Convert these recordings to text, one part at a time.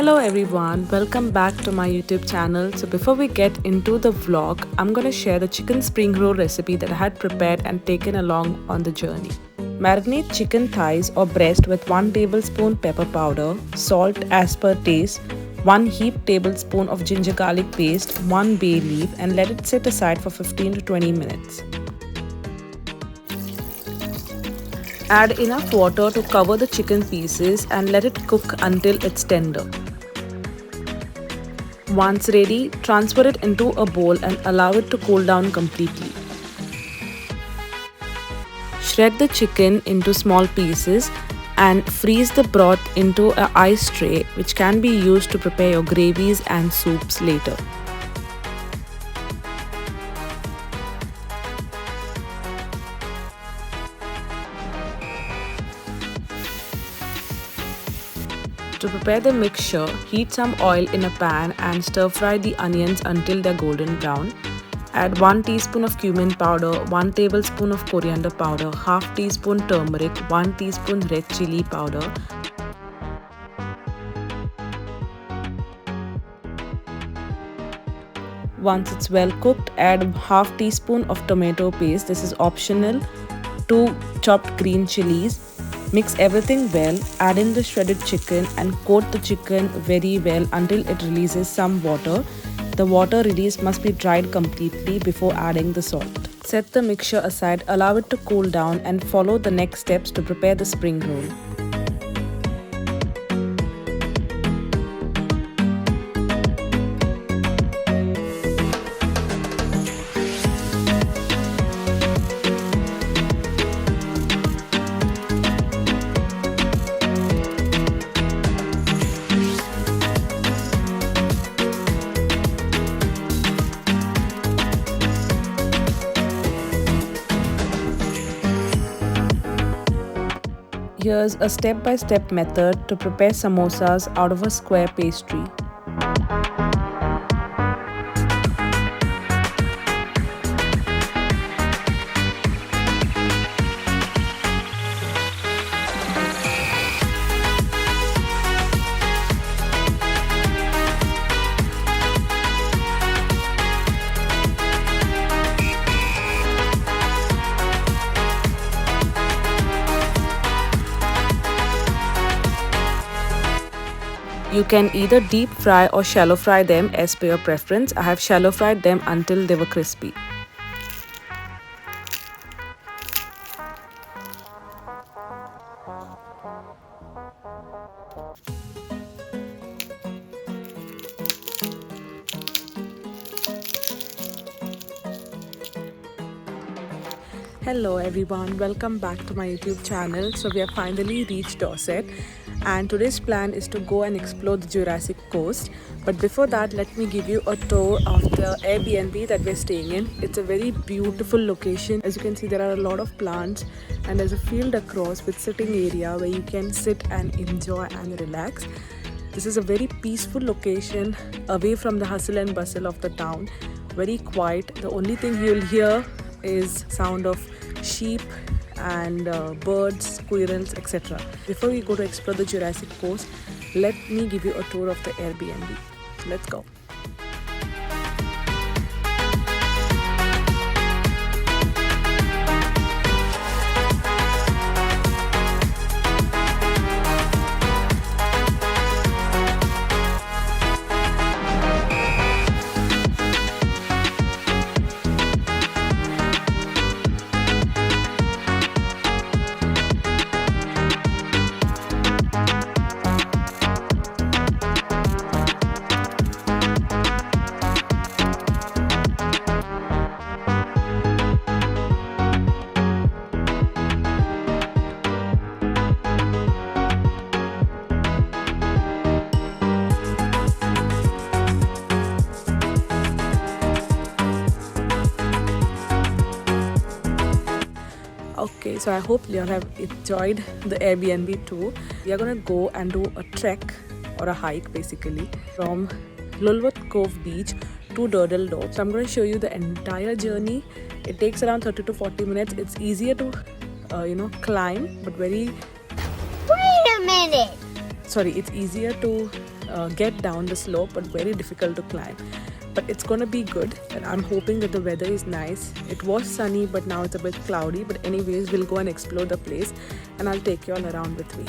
Hello everyone, welcome back to my YouTube channel. So before we get into the vlog, I'm gonna share the chicken spring roll recipe that I had prepared and taken along on the journey. Marinate chicken thighs or breast with 1 tablespoon pepper powder, salt as per taste, 1 heaped tablespoon of ginger garlic paste, 1 bay leaf, and let it sit aside for 15 to 20 minutes. Add enough water to cover the chicken pieces and let it cook until it's tender. Once ready, transfer it into a bowl and allow it to cool down completely. Shred the chicken into small pieces and freeze the broth into an ice tray, which can be used to prepare your gravies and soups later. To prepare the mixture, heat some oil in a pan and stir fry the onions until they're golden brown. Add 1 teaspoon of cumin powder, 1 tablespoon of coriander powder, half teaspoon turmeric, 1 teaspoon red chili powder. Once it's well cooked, add half teaspoon of tomato paste. This is optional. 2 chopped green chilies. Mix everything well, add in the shredded chicken and coat the chicken very well until it releases some water. The water released must be dried completely before adding the salt. Set the mixture aside, allow it to cool down and follow the next steps to prepare the spring roll. Here's a step-by-step method to prepare samosas out of a square pastry. You can either deep fry or shallow fry them as per your preference. I have shallow fried them until they were crispy. Hello everyone, welcome back to my YouTube channel. So we have finally reached Dorset and today's plan is to go and explore the Jurassic Coast. But before that, let me give you a tour of the Airbnb that we're staying in. It's a very beautiful location. As you can see, there are a lot of plants and there's a field across with sitting area where you can sit and enjoy and relax. This is a very peaceful location away from the hustle and bustle of the town. Very quiet. The only thing you'll hear is sound of sheep and birds, squirrels, etc. Before we go to explore the Jurassic Coast, let me give you a tour of the Airbnb. Let's go. Okay, so I hope you all have enjoyed the Airbnb tour. We are gonna go and do a trek or a hike basically from Lulworth Cove Beach to Durdle. So I'm gonna show you the entire journey. It takes around 30 to 40 minutes. It's easier to climb, but very... Wait a minute! Sorry, it's easier to get down the slope, but very difficult to climb. But it's gonna be good, and I'm hoping that the weather is nice. It was sunny, but now it's a bit cloudy. But anyways, we'll go and explore the place, and I'll take you all around with me.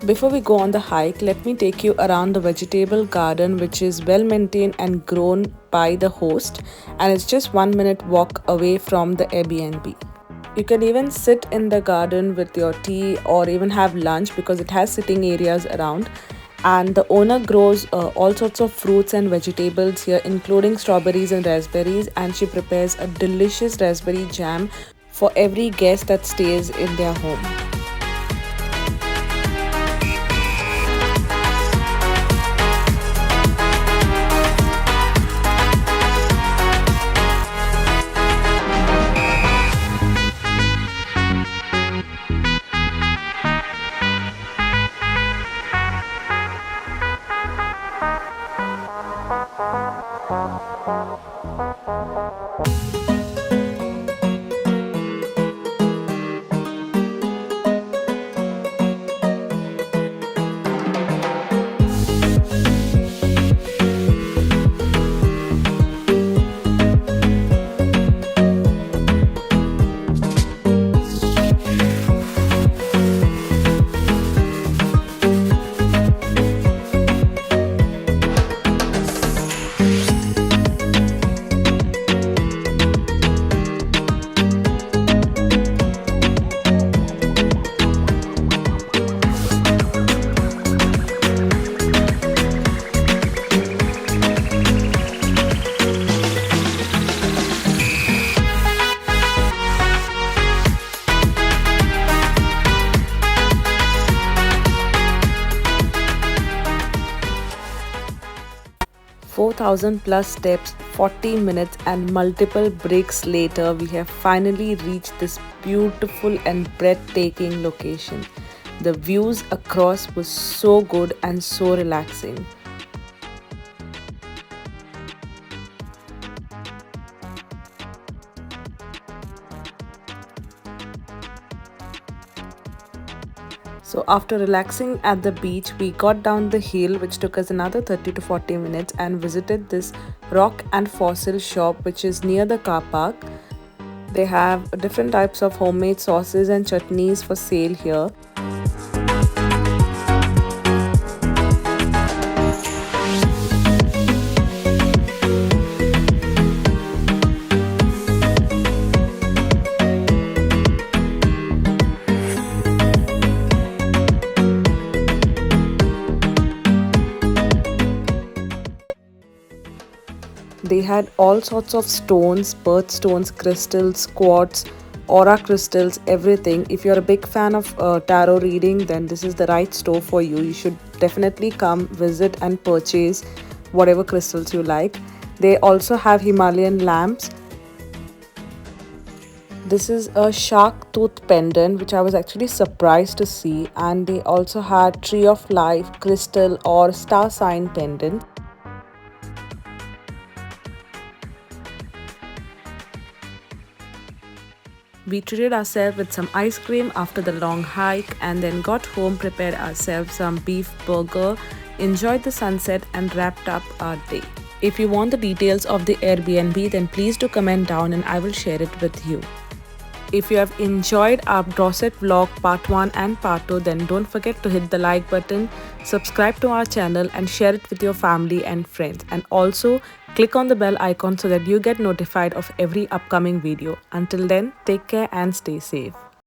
Before we go on the hike, let me take you around the vegetable garden, which is well maintained and grown by the host, and it's just 1 minute walk away from the Airbnb. You can even sit in the garden with your tea or even have lunch because it has sitting areas around. And the owner grows all sorts of fruits and vegetables here, including strawberries and raspberries, and she prepares a delicious raspberry jam for every guest that stays in their home. 4,000 plus steps, 40 minutes and multiple breaks later, we have finally reached this beautiful and breathtaking location. The views across was so good and so relaxing. So after relaxing at the beach, we got down the hill, which took us another 30 to 40 minutes, and visited this rock and fossil shop which is near the car park. They have different types of homemade sauces and chutneys for sale here. They had all sorts of stones, birthstones, crystals, quartz, aura crystals, everything. If you're a big fan of tarot reading, then this is the right store for you. You should definitely come visit and purchase whatever crystals you like. They also have Himalayan lamps. This is a shark tooth pendant, which I was actually surprised to see. And they also had tree of life, crystal or star sign pendant. We treated ourselves with some ice cream after the long hike, and then got home, prepared ourselves some beef burger, enjoyed the sunset and wrapped up our day. If you want the details of the Airbnb, then please do comment down and I will share it with you. If you have enjoyed our Dorset vlog part 1 and part 2, then don't forget to hit the like button, subscribe to our channel and share it with your family and friends. And also click on the bell icon so that you get notified of every upcoming video. Until then, take care and stay safe.